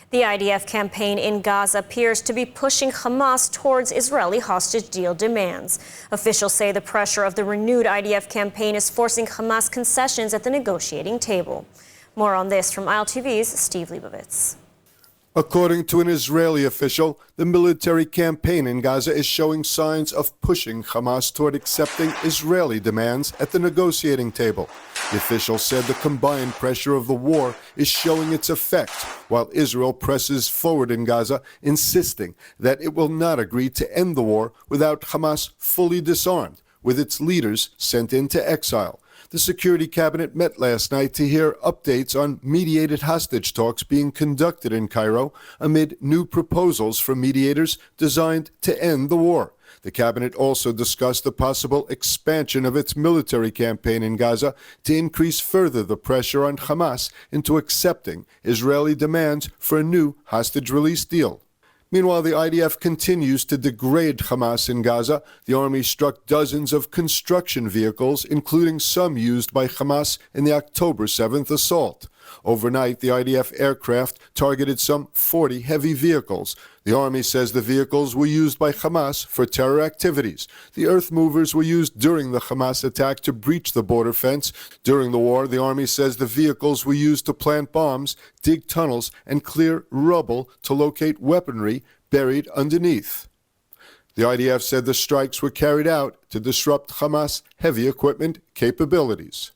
The IDF campaign in Gaza appears to be pushing Hamas towards Israeli hostage deal demands. Officials say the pressure of the renewed IDF campaign is forcing Hamas concessions at the negotiating table. More on this from ILTV's Steve Leibovitz. According to an Israeli official, the military campaign in Gaza is showing signs of pushing Hamas toward accepting Israeli demands at the negotiating table. The official said the combined pressure of the war is showing its effect, while Israel presses forward in Gaza, insisting that it will not agree to end the war without Hamas fully disarmed, with its leaders sent into exile. The Security Cabinet met last night to hear updates on mediated hostage talks being conducted in Cairo amid new proposals from mediators designed to end the war. The cabinet also discussed the possible expansion of its military campaign in Gaza to increase further the pressure on Hamas into accepting Israeli demands for a new hostage release deal. Meanwhile, the IDF continues to degrade Hamas in Gaza. The army struck dozens of construction vehicles, including some used by Hamas in the October 7th assault. Overnight, the IDF aircraft targeted some 40 heavy vehicles. The army says the vehicles were used by Hamas for terror activities. The earth movers were used during the Hamas attack to breach the border fence. During the war, the army says the vehicles were used to plant bombs, dig tunnels, and clear rubble to locate weaponry buried underneath. The IDF said the strikes were carried out to disrupt Hamas heavy equipment capabilities.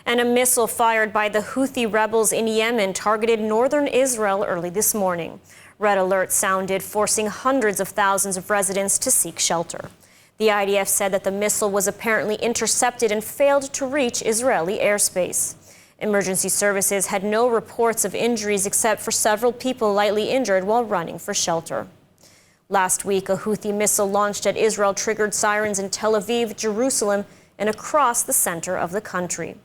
And a missile fired by the Houthi rebels in Yemen targeted northern Israel early this morning. Red alert sounded, forcing hundreds of thousands of residents to seek shelter. The IDF said that the missile was apparently intercepted and failed to reach Israeli airspace. Emergency services had no reports of injuries except for several people lightly injured while running for shelter. Last week, a Houthi missile launched at Israel triggered sirens in Tel Aviv, Jerusalem, and across the center of the country.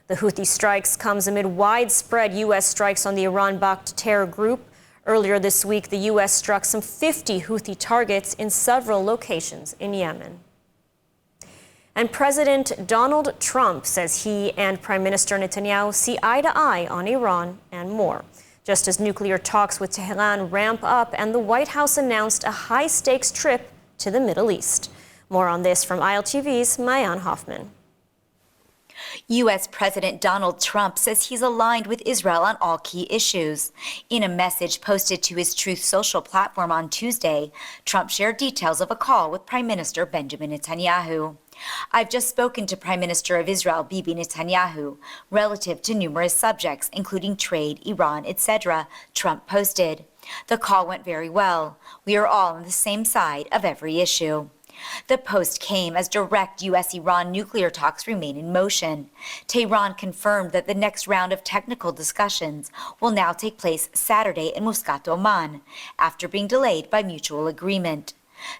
The Houthi strikes comes amid widespread U.S. strikes on the Iran-backed terror group. Earlier this week, the U.S. struck some 50 Houthi targets in several locations in Yemen. And President Donald Trump says he and Prime Minister Netanyahu see eye to eye on Iran and more. Just as nuclear talks with Tehran ramp up and the White House announced a high-stakes trip to the Middle East. More on this from ILTV's Mayan Hoffman. U.S. President Donald Trump says he's aligned with Israel on all key issues. In a message posted to his Truth Social platform on Tuesday, Trump shared details of a call with Prime Minister Benjamin Netanyahu. "I've just spoken to Prime Minister of Israel, Bibi Netanyahu, relative to numerous subjects, including trade, Iran, etc., Trump posted. "The call went very well. We are all on the same side of every issue." The post came as direct U.S.-Iran nuclear talks remain in motion. Tehran confirmed that the next round of technical discussions will now take place Saturday in Muscat, Oman, after being delayed by mutual agreement.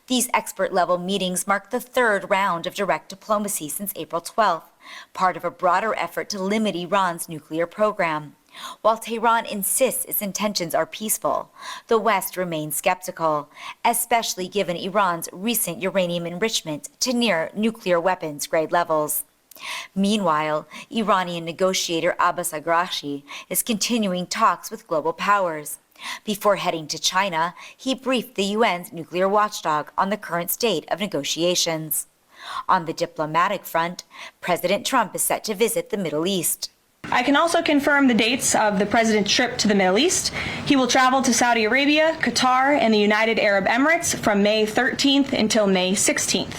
These expert-level meetings mark the third round of direct diplomacy since April 12th, part of a broader effort to limit Iran's nuclear program. While Tehran insists its intentions are peaceful, the West remains skeptical, especially given Iran's recent uranium enrichment to near nuclear weapons grade levels. Meanwhile, Iranian negotiator Abbas Araghchi is continuing talks with global powers. Before heading to China, he briefed the UN's nuclear watchdog on the current state of negotiations. On the diplomatic front, President Trump is set to visit the Middle East. I can also confirm the dates of the president's trip to the Middle East. He will travel to Saudi Arabia, Qatar, and the United Arab Emirates from May 13th until May 16th.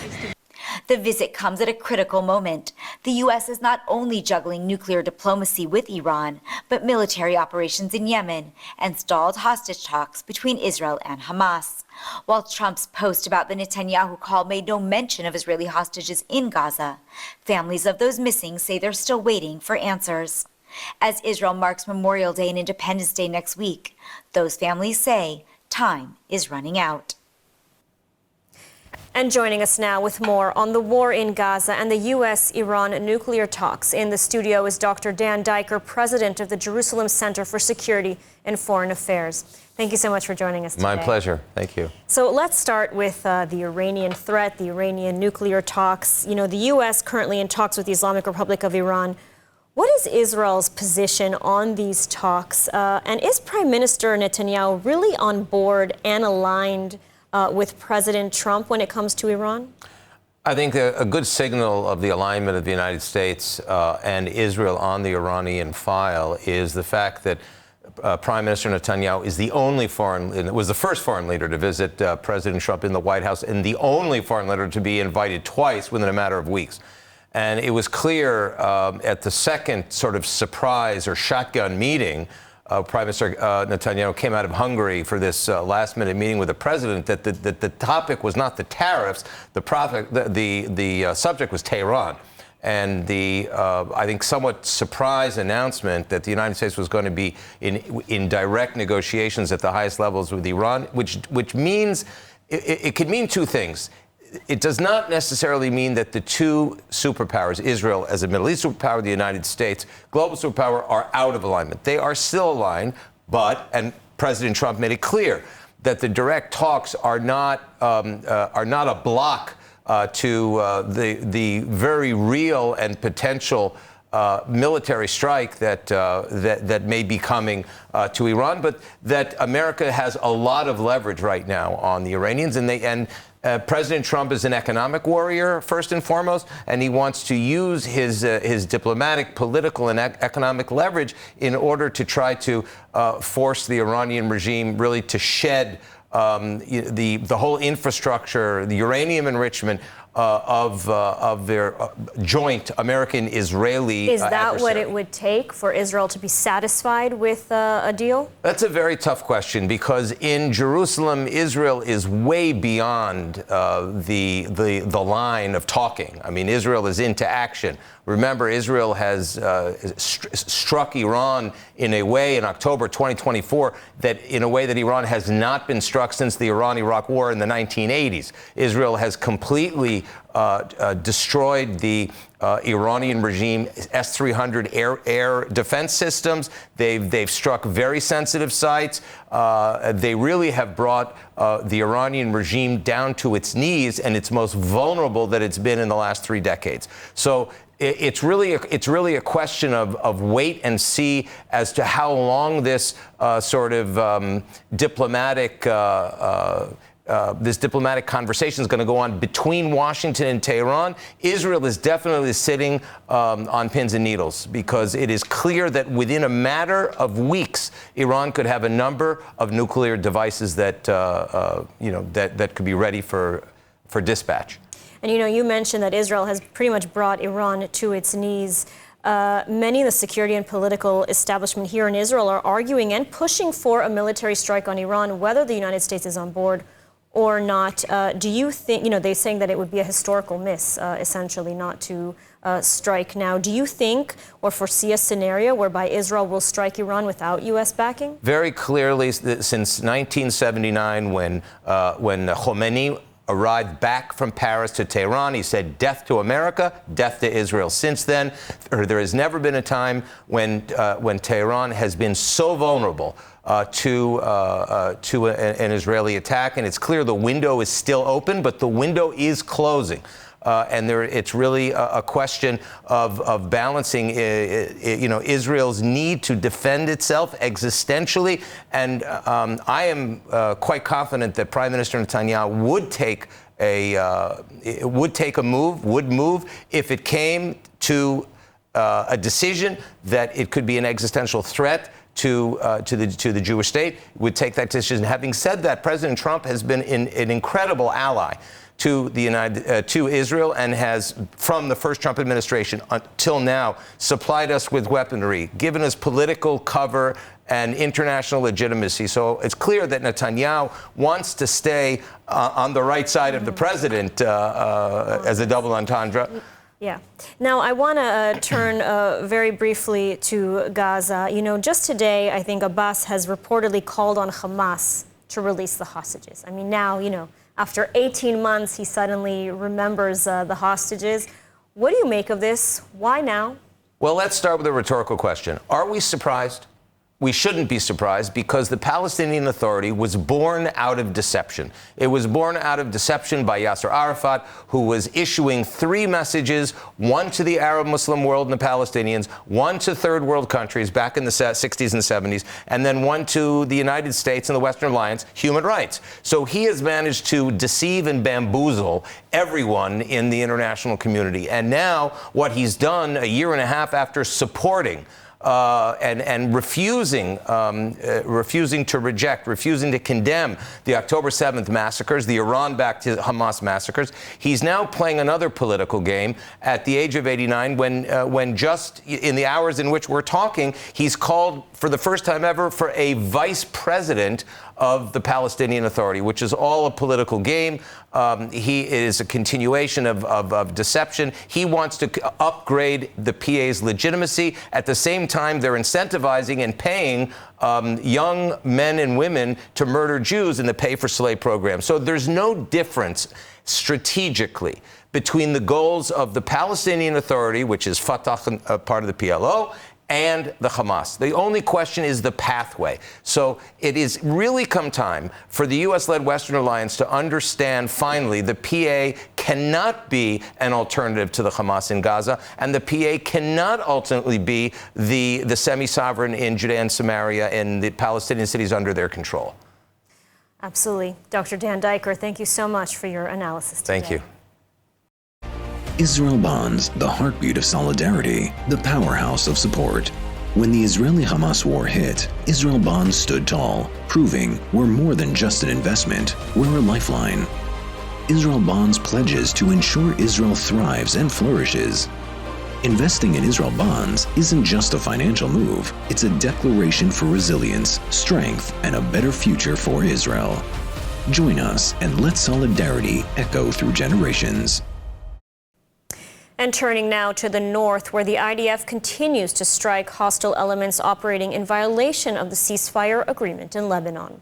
The visit comes at a critical moment. The U.S. is not only juggling nuclear diplomacy with Iran, but military operations in Yemen and stalled hostage talks between Israel and Hamas. While Trump's post about the Netanyahu call made no mention of Israeli hostages in Gaza, families of those missing say they're still waiting for answers. As Israel marks Memorial Day and Independence Day next week, those families say time is running out. And joining us now with more on the war in Gaza and the U.S.-Iran nuclear talks in the studio is Dr. Dan Dyker, president of the Jerusalem Center for Security and Foreign Affairs. Thank you so much for joining us today. My pleasure. Thank you. So let's start with the Iranian threat, the Iranian nuclear talks. You know, the U.S. currently in talks with the Islamic Republic of Iran. What is Israel's position on these talks? And is Prime Minister Netanyahu really on board and aligned with President Trump when it comes to Iran? I think a good signal of the alignment of the United States and Israel on the Iranian file is the fact that Prime Minister Netanyahu is the only was the first foreign leader to visit President Trump in the White House and the only foreign leader to be invited twice within a matter of weeks. And it was clear at the second sort of surprise or shotgun meeting, Prime Minister Netanyahu came out of Hungary for this last-minute meeting with the president that the topic was not the tariffs. The subject was Tehran. And the, I think, somewhat surprise announcement that the United States was going to be in direct negotiations at the highest levels with Iran, which means it could mean two things. It does not necessarily mean that the two superpowers, Israel as a Middle East superpower, the United States, global superpower, are out of alignment. They are still aligned, and President Trump made it clear that the direct talks are not a block to the very real and potential military strike that may be coming to Iran, but that America has a lot of leverage right now on the Iranians, and President Trump is an economic warrior, first and foremost, and he wants to use his diplomatic, political, and economic leverage in order to try to force the Iranian regime really to shed the whole infrastructure, the uranium enrichment of their joint American-Israeli Is that adversary. what it would take for Israel to be satisfied with a deal? That's a very tough question, because in Jerusalem, Israel is way beyond the line of talking. I mean, Israel is into action. Remember, Israel has struck Iran in a way in October 2024 in a way that Iran has not been struck since the Iran-Iraq War in the 1980s. Israel has completely destroyed the Iranian regime S-300 air defense systems. They've struck very sensitive sites. They really have brought the Iranian regime down to its knees and its most vulnerable that it's been in the last 3 decades. So it's really a question of wait and see as to how long this sort of diplomatic conversation is going to go on between Washington and Tehran. Israel is definitely sitting on pins and needles, because it is clear that within a matter of weeks, Iran could have a number of nuclear devices that that could be ready for dispatch. And you mentioned that Israel has pretty much brought Iran to its knees. Many in the security and political establishment here in Israel are arguing and pushing for a military strike on Iran, whether the United States is on board or not. Do you think, they're saying that it would be a historical miss, essentially, not to strike now. Do you think or foresee a scenario whereby Israel will strike Iran without U.S. backing? Very clearly, since 1979, when Khomeini arrived back from Paris to Tehran, he said, "Death to America, death to Israel." Since then, there has never been a time when Tehran has been so vulnerable to an Israeli attack, and it's clear the window is still open, but the window is closing. And it's really a question of balancing, Israel's need to defend itself existentially. And I am quite confident that Prime Minister Netanyahu would move if it came to a decision that it could be an existential threat to the Jewish state. Would take that decision. Having said that, President Trump has been an incredible ally to Israel, and has, from the first Trump administration until now, supplied us with weaponry, given us political cover and international legitimacy. So it's clear that Netanyahu wants to stay on the right side of the president as a double entendre. Yeah. Now, I want to turn very briefly to Gaza. Just today, I think Abbas has reportedly called on Hamas to release the hostages. I mean, now, after 18 months, he suddenly remembers the hostages. What do you make of this? Why now? Well, let's start with a rhetorical question. Are we surprised? we shouldn't be surprised because the Palestinian Authority was born out of deception. It was born out of deception by Yasser Arafat, who was issuing 3 messages, one to the Arab Muslim world and the Palestinians, one to third world countries back in the 60s and 70s, and then one to the United States and the Western Alliance, human rights. So he has managed to deceive and bamboozle everyone in the international community. And now what he's done a year and a half after supporting and refusing to reject, refusing to condemn the October 7th massacres, the Iran-backed Hamas massacres. He's now playing another political game at the age of 89 when just in the hours in which we're talking, he's called for the first time ever for a vice president of the Palestinian Authority, which is all a political game. He is a continuation of deception. He wants to upgrade the PA's legitimacy. At the same time, they're incentivizing and paying young men and women to murder Jews in the pay for slave program. So there's no difference strategically between the goals of the Palestinian Authority, which is Fatah, part of the PLO, and the Hamas. The only question is the pathway. So it is really come time for the U.S.-led Western Alliance to understand finally the PA cannot be an alternative to the Hamas in Gaza, and the PA cannot ultimately be the semi-sovereign in Judea and Samaria and the Palestinian cities under their control. Absolutely. Dr. Dan Dyker, thank you so much for your analysis today. Thank you. Israel Bonds, the heartbeat of solidarity, the powerhouse of support. When the Israeli-Hamas war hit, Israel Bonds stood tall, proving we're more than just an investment, we're a lifeline. Israel Bonds pledges to ensure Israel thrives and flourishes. Investing in Israel Bonds isn't just a financial move, it's a declaration for resilience, strength, and a better future for Israel. Join us and let solidarity echo through generations. And turning now to the north, where the IDF continues to strike hostile elements operating in violation of the ceasefire agreement in Lebanon.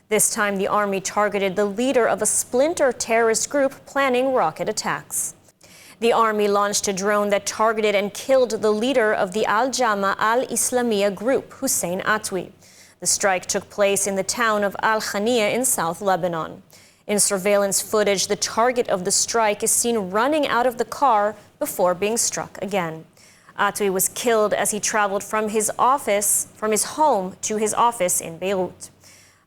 This time, the army targeted the leader of a splinter terrorist group planning rocket attacks. The army launched a drone that targeted and killed the leader of the Al-Jama al-Islamiyya group, Hussein Atwi. The strike took place in the town of Al-Khania in South Lebanon. In surveillance footage, the target of the strike is seen running out of the car before being struck again. Atwi was killed as he traveled from his home to his office in Beirut.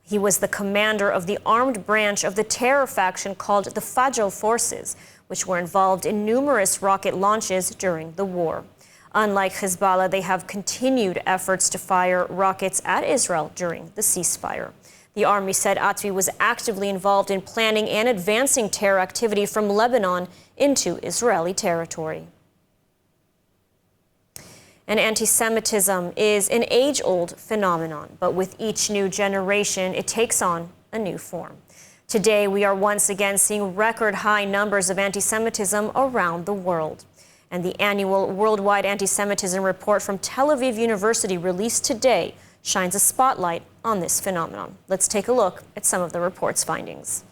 He was the commander of the armed branch of the terror faction called the Fajr Forces, which were involved in numerous rocket launches during the war. Unlike Hezbollah, they have continued efforts to fire rockets at Israel during the ceasefire. The army said Atwi was actively involved in planning and advancing terror activity from Lebanon into Israeli territory. And anti-Semitism is an age-old phenomenon, but with each new generation, it takes on a new form. Today, we are once again seeing record-high numbers of anti-Semitism around the world. And the annual Worldwide Antisemitism Report from Tel Aviv University, released today, shines a spotlight on this phenomenon. Let's take a look at some of the report's findings.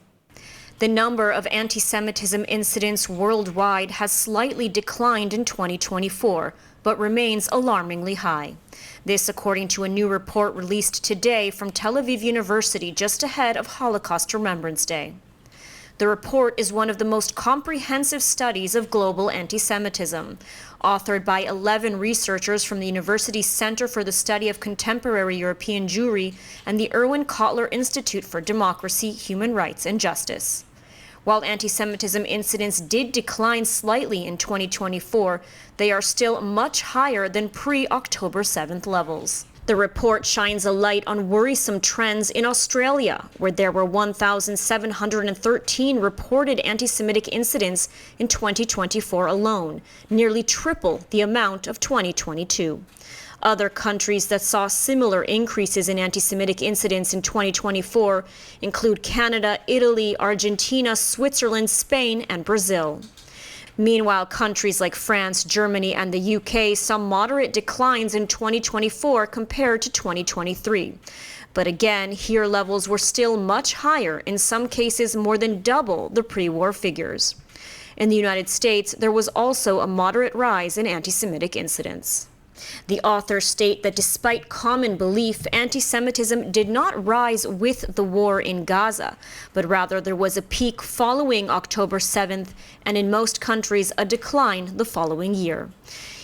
The number of anti-Semitism incidents worldwide has slightly declined in 2024, but remains alarmingly high. This, according to a new report released today from Tel Aviv University just ahead of Holocaust Remembrance Day. The report is one of the most comprehensive studies of global anti-Semitism, authored by 11 researchers from the university's Center for the Study of Contemporary European Jewry and the Erwin Kotler Institute for Democracy, Human Rights and Justice. While anti-Semitism incidents did decline slightly in 2024, they are still much higher than pre-October 7th levels. The report shines a light on worrisome trends in Australia, where there were 1,713 reported anti-Semitic incidents in 2024 alone, nearly triple the amount of 2022. Other countries that saw similar increases in anti-Semitic incidents in 2024 include Canada, Italy, Argentina, Switzerland, Spain, and Brazil. Meanwhile, countries like France, Germany, and the UK saw moderate declines in 2024 compared to 2023. But again, here levels were still much higher, in some cases more than double the pre-war figures. In the United States, there was also a moderate rise in anti-Semitic incidents. The authors state that despite common belief, anti-Semitism did not rise with the war in Gaza, but rather there was a peak following October 7th, and in most countries a decline the following year.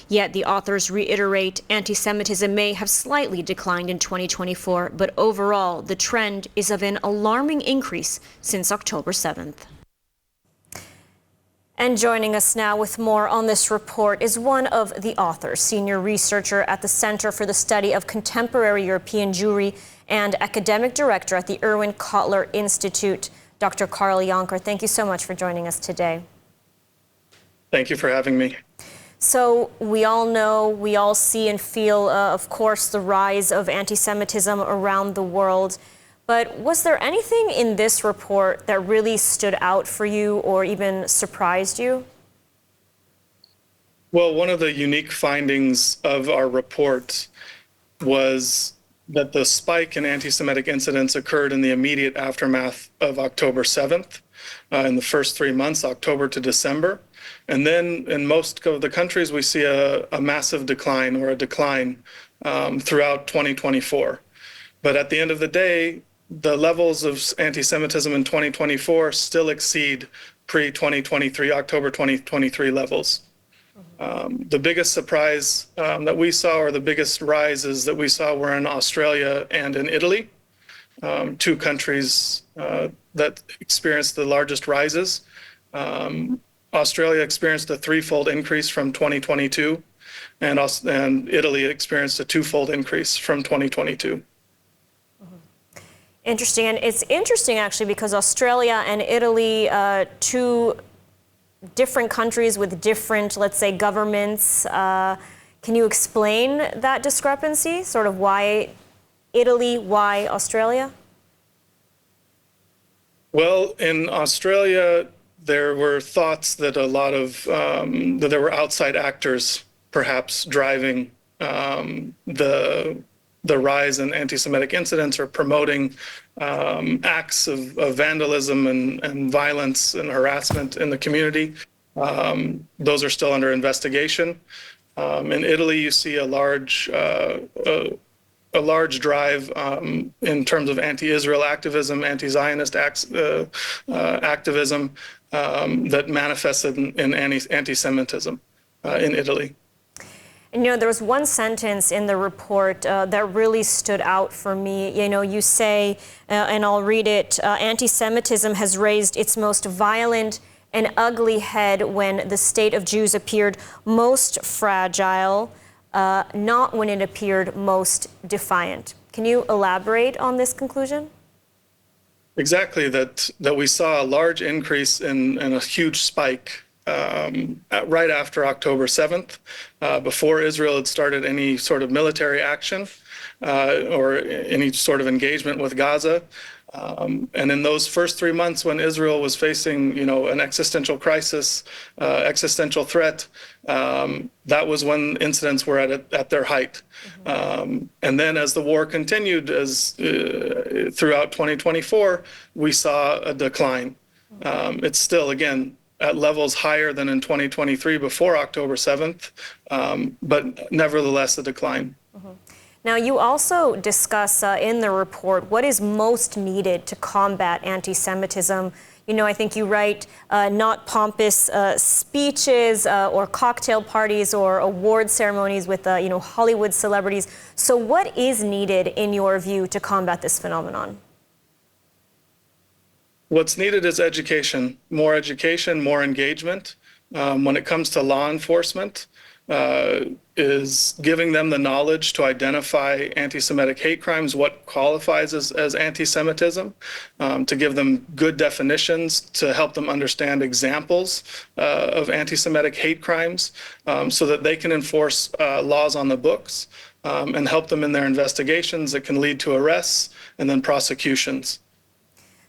Yet the authors reiterate anti-Semitism may have slightly declined in 2024, but overall the trend is of an alarming increase since October 7th. And joining us now with more on this report is one of the authors, senior researcher at the Center for the Study of Contemporary European Jewry and academic director at the Erwin Kotler Institute, Dr. Karl Yoner. Thank you so much for joining us today. Thank you for having me. So we all know, we all see and feel, of course, the rise of anti-Semitism around the world. But was there anything in this report that really stood out for you or even surprised you? Well, one of the unique findings of our report was that the spike in anti-Semitic incidents occurred in the immediate aftermath of October 7th, in the first 3 months, October to December. And then in most of the countries, we see a massive decline or a decline throughout 2024. But at the end of the day, the levels of anti-Semitism in 2024 still exceed pre-2023, October 2023 levels. The biggest surprise that we saw, or the biggest rises that we saw, were in Australia and in Italy, two countries that experienced the largest rises. Australia experienced a threefold increase from 2022, and Italy experienced a twofold increase from 2022. Interesting, and it's interesting actually because Australia and Italy, two different countries with different, let's say, governments. Can you explain that discrepancy? Sort of why Italy, why Australia? Well, in Australia, there were thoughts that a lot of that there were outside actors perhaps driving the rise in anti-Semitic incidents, or promoting acts of vandalism and violence and harassment in the community. Those are still under investigation. In Italy, you see a large drive in terms of anti-Israel activism, anti-Zionist activism that manifested in anti-Semitism in Italy. And, there was one sentence in the report that really stood out for me. You say, and I'll read it, anti-Semitism has raised its most violent and ugly head when the state of Jews appeared most fragile, not when it appeared most defiant. Can you elaborate on this conclusion? Exactly, that we saw a large increase and a huge spike right after October 7th, before Israel had started any sort of military action or any sort of engagement with Gaza. And in those first 3 months when Israel was facing, an existential crisis, existential threat, that was when incidents were at their height. And then as the war continued, throughout 2024, we saw a decline. It's still, again, at levels higher than in 2023 before October 7th, but nevertheless a decline. Now, you also discuss in the report what is most needed to combat anti-Semitism. I think you write not pompous speeches or cocktail parties or award ceremonies with, Hollywood celebrities. So what is needed, in your view, to combat this phenomenon? What's needed is education, more engagement. When it comes to law enforcement, is giving them the knowledge to identify anti-Semitic hate crimes, what qualifies as anti-Semitism, to give them good definitions, to help them understand examples of anti-Semitic hate crimes, so that they can enforce laws on the books and help them in their investigations that can lead to arrests and then prosecutions.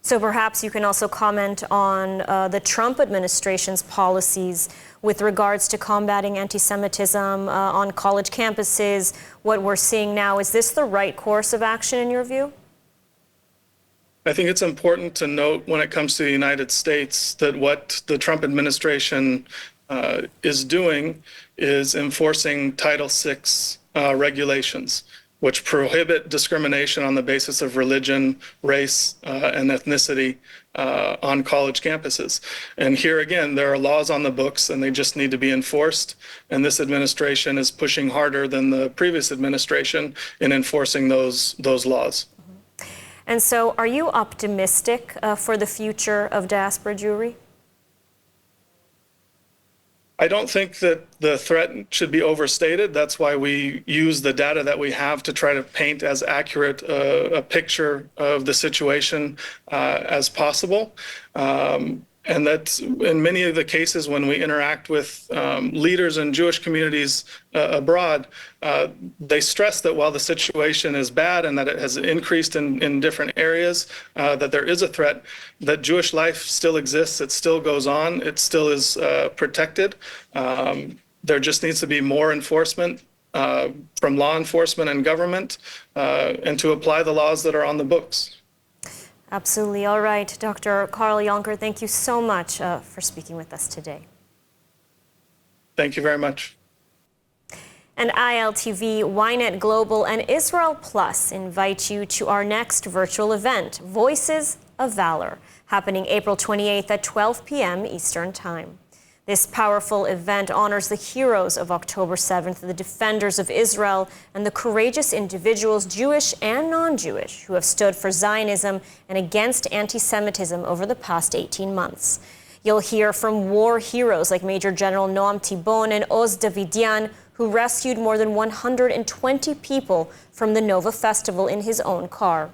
So perhaps you can also comment on the Trump administration's policies with regards to combating anti-Semitism on college campuses, what we're seeing now. Is this the right course of action in your view? I think it's important to note when it comes to the United States that what the Trump administration is doing is enforcing Title VI regulations, which prohibit discrimination on the basis of religion, race, and ethnicity on college campuses. And here again, there are laws on the books and they just need to be enforced. And this administration is pushing harder than the previous administration in enforcing those laws. And so are you optimistic for the future of diaspora Jewry? I don't think that the threat should be overstated. That's why we use the data that we have to try to paint as accurate a picture of the situation as possible. And that in many of the cases when we interact with leaders in Jewish communities abroad, they stress that while the situation is bad and that it has increased in different areas, that there is a threat, that Jewish life still exists, it still goes on, it still is protected. There just needs to be more enforcement from law enforcement and government and to apply the laws that are on the books. Absolutely. All right. Dr. Carl Yoner, thank you so much for speaking with us today. Thank you very much. And ILTV, Ynet Global, and Israel Plus invite you to our next virtual event, Voices of Valor, happening April 28th at 12 p.m. Eastern Time. This powerful event honors the heroes of October 7th, the defenders of Israel, and the courageous individuals, Jewish and non-Jewish, who have stood for Zionism and against anti-Semitism over the past 18 months. You'll hear from war heroes like Major General Noam Tibon and Oz Davidian, who rescued more than 120 people from the Nova Festival in his own car.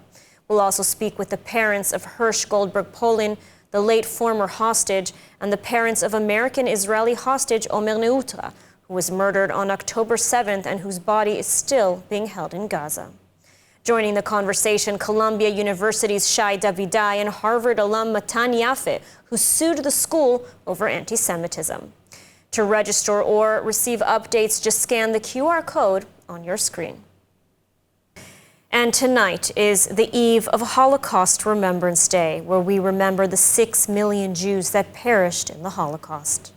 We'll also speak with the parents of Hirsch Goldberg-Polin, the late former hostage, and the parents of American-Israeli hostage Omer Neutra, who was murdered on October 7th and whose body is still being held in Gaza. Joining the conversation, Columbia University's Shai Davidai and Harvard alum Matan Yaffe, who sued the school over anti-Semitism. To register or receive updates, just scan the QR code on your screen. And tonight is the eve of Holocaust Remembrance Day, where we remember the 6 million Jews that perished in the Holocaust.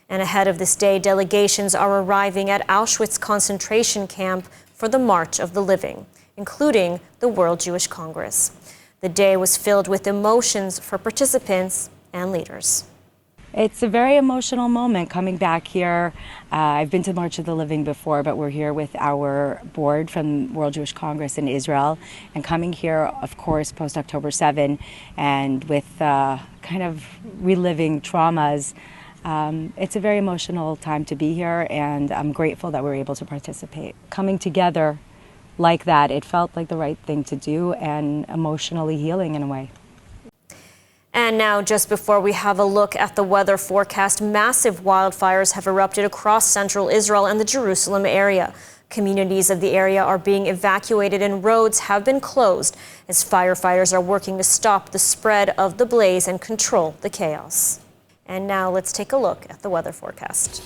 And ahead of this day, delegations are arriving at Auschwitz concentration camp for the March of the Living, including the World Jewish Congress. The day was filled with emotions for participants and leaders. It's a very emotional moment coming back here. I've been to March of the Living before, but we're here with our board from World Jewish Congress in Israel, and coming here, of course, post-October 7, and with kind of reliving traumas. It's a very emotional time to be here, and I'm grateful that we're able to participate. Coming together like that, it felt like the right thing to do and emotionally healing in a way. And now, just before we have a look at the weather forecast, massive wildfires have erupted across central Israel and the Jerusalem area. Communities of the area are being evacuated and roads have been closed as firefighters are working to stop the spread of the blaze and control the chaos. And now let's take a look at the weather forecast.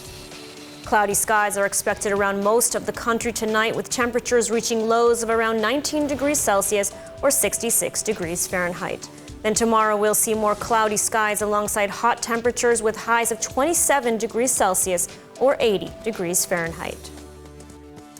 Cloudy skies are expected around most of the country tonight, with temperatures reaching lows of around 19 degrees Celsius or 66 degrees Fahrenheit. Then tomorrow we'll see more cloudy skies alongside hot temperatures with highs of 27 degrees Celsius or 80 degrees Fahrenheit.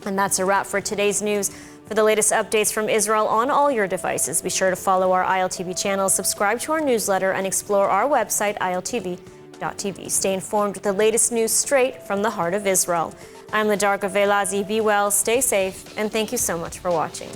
And that's a wrap for today's news. For the latest updates from Israel on all your devices, be sure to follow our ILTV channel, subscribe to our newsletter, and explore our website, ILTV.tv. Stay informed with the latest news straight from the heart of Israel. I'm Ladarka Velazi. Be well, stay safe, and thank you so much for watching.